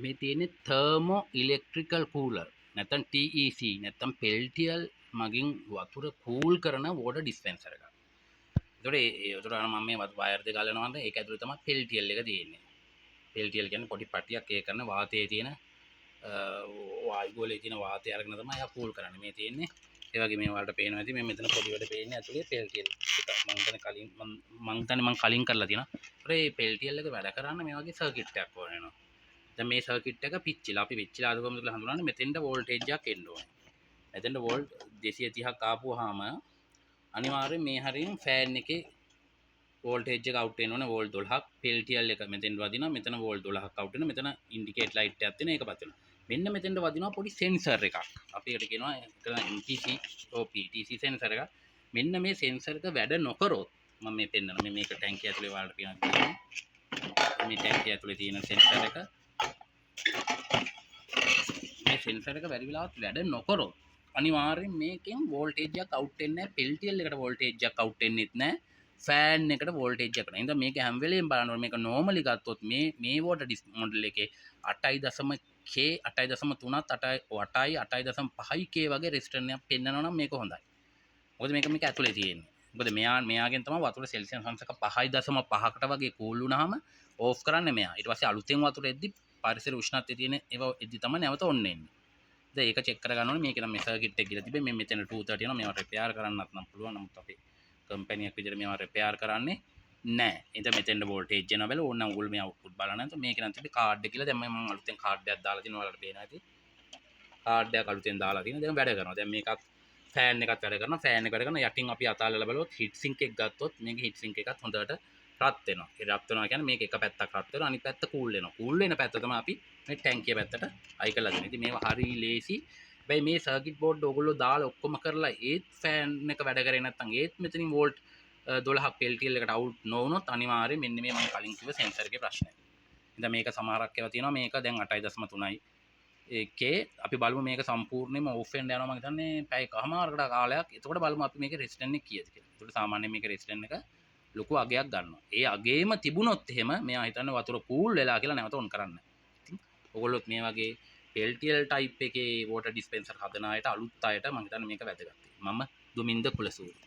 මේ තියෙන්නේ තර්මෝ electrical cooler නැත්නම් TEC නැත්නම් පෙල්ටියල් මගින් වතුර කූල් කරන වෝටර් ඩිස්පෙන්සර් එකක්. ඒතකොට මම මේ වයර් දෙක ගලනවා නම් ඒක ඇතුලේ තමයි පෙල්ටියල් එක තියෙන්නේ. පෙල්ටියල් කියන්නේ පොඩි පටියක් ඒ කරන වාතයේ තියෙන වායු ගෝලයේ තියෙන වාතය අරගෙන තමයි එයා කූල් කරන්නේ. මේ තියෙන්නේ ඒ වගේ මේ වලට පේනවා ඇති මේ මෙතන පොඩි වට පේන්නේ ඇතුලේ පෙල්ටියල් එක. මම කලින් කරලා තියෙනවා. ඒතකොට මේ පෙල්ටියල් එක වැඩ කරන්න මේ වගේ සර්කිට් එකක් ඕන වෙනවා. දැන් මේ සර්කිට් එක පිච්චිලා අපි පිච්චිලා අද කොහොමද කියලා හඳුනන්නේ මෙතෙන්ට වෝල්ටේජ් එකක් එන්න ඕනේ. මෙතෙන්ට වෝල්ට් 230ක් ආපුවාම අනිවාර්යෙන් මේ හරියෙන් ෆෑන් එකේ වෝල්ටේජ් එක අවුට් වෙන්න ඕනේ වෝල්ට් 12ක් පෙල්ටියල් එක මෙතෙන්ට වදිනවා මෙතන වෝල්ට් 12ක් අවුට් වෙනවා මෙතන ඉන්ඩිකේට් ලයිට් එකක් තියෙනවා ඒක පත් වෙනවා. මෙන්න මෙතෙන්ට වදිනවා පොඩි සෙන්සර් එකක්. අපි ඒකට කියනවා MPC PTC සෙන්සර් එකක්. මෙන්න මේ සෙන්සර් එක වැඩ නොකරොත් මම මේ පෙන්නනවා මේක ටැංකිය ඇතුලේ වලට පියනවා. මේ ටැංකිය ඇතුලේ තියෙන සෙන්සර් එක මේ සෙන්සර් එක වැඩි වෙලාවක් වැඩ නොකරොත් අනිවාර්යෙන් මේකෙන් වෝල්ටේජ් එකක් අවුට් වෙන්නේ නැහැ. පෙල්ටියල් එකට වෝල්ටේජ් එකක් අවුට් වෙන්නේත් නැහැ. ෆෑන් එකට වෝල්ටේජ් එකක් නැහැ. ඉතින් මේක හැම වෙලෙම බලනවා මේක නෝමලි ගත්තොත් මේ වෝටර් මොඩල් එකේ 8.3 8.3ත් 8.5 K වගේ රෙසිස්ටන්ස් එකක් පෙන්නනවා නම් මේක හොඳයි. මොකද මේක ඇතුලේ තියෙන්නේ. මොකද මෙයාගෙන් තමයි වතුර සෙල්සියස් අංශක 5.5කට වගේ කූල් වුණාම ඕෆ් කරන්නේ මෙයා. ඊට පස්සේ අලුතෙන් වතුර එද්දි පරිසර උෂ්ණත්වයේ තියෙන ඒවා එද්දි තමයි නැවත ඔන්න එන්නේ. දැන් ඒක චෙක් කරගන්න ඕනේ. මේක නම් මේ සර්කිට් එක කියලා තිබෙන්නේ. මේ මෙතන 230 යනවා. මේවා රිපෙයාර් කරන්නත් නම් පුළුවන්. නමුත් අපි කම්පැනි එකක් විදිහට මේවා රිපෙයාර් කරන්නේ නැහැ. ඉතින් මෙතෙන්ට වෝල්ටේජ් එනවා බැලුවා. ඕන නම් උගුල් මේ අවුට්පුට් බලන්න. නැත්නම් මේක නම් තිබ්බේ කාඩ් එක කියලා. දැන් මම අලුතෙන් කාඩ් එකක් දාලා තිනවා. ඔයාලට පේනවා ඇති. කාඩ් එකක් අලුතෙන් දාලා තිනවා. දැන් වැඩ කරනවා. දැන් මේකත් ෆෑන් එකත් වැඩ කරනවා. ෆෑන් එක වැඩ කරනවා. යටින් අපි අතාලලා බලුවොත් හීට් සින්ක් එක ගත්තොත් මේකේ හීට් සින්ක් එකත් හොඳට රත් වෙනවා. ඒ රත් වෙනවා කියන්නේ මේක එක පැත්තක් රත් වෙනවා. අනිත් පැත්ත කූල් වෙනවා. කූල් වෙන පැත්ත තමයි අපි මේ ටැංකිය පැත්තට අයි කරලා දෙන්නේ. ඉතින් මේවා හරි ලේසි. හැබැයි මේ සර්කිට් බෝඩ් ඔයගොල්ලෝ දාලා ඔක්කොම කරලා ඒත් ෆෑන් එක වැඩ කරේ නැත්නම් ඒත් මෙතනින් වෝල්ට් 12ක් පෙල්ටියල් එකට අවුට් නොවුනොත් අනිවාර්යයෙන් මෙන්න මේ මම කලින් කිව්ව සෙන්සර් එකේ ප්‍රශ්නය. ඉතින් මේක සමහරක් ඒවා තියෙනවා මේක දැන් 8.3යි. ඒකේ අපි බලමු මේක සම්පූර්ණයෙන්ම ඕෆ් වෙන්න යනවා මම හිතන්නේ පැය කමාරකට කාලයක්. එතකොට බලමු අපි මේකේ රෙසිස්ටන්ස් එක කීයද කියලා. එතකොට සාමාන්‍යයෙන් මේකේ රෙසිස්ටන්ස් එක ලොකු අගයක් ගන්නවා. ඒ අගේම තිබුණොත් එහෙම මෙයා හිතන්නේ වතුර කූල් වෙලා කියලා නැවත ඔන් කරන්න. ඉතින් ඔයගොල්ලොත් මේ වගේ පෙල්ටියල් ටයිප් එකේ වෝටර් ඩිස්පෙන්සර් හදන අයට අලුත් අයට මම හිතන්නේ මේක වැදගත්. මම දුමින්ද කුලසූරි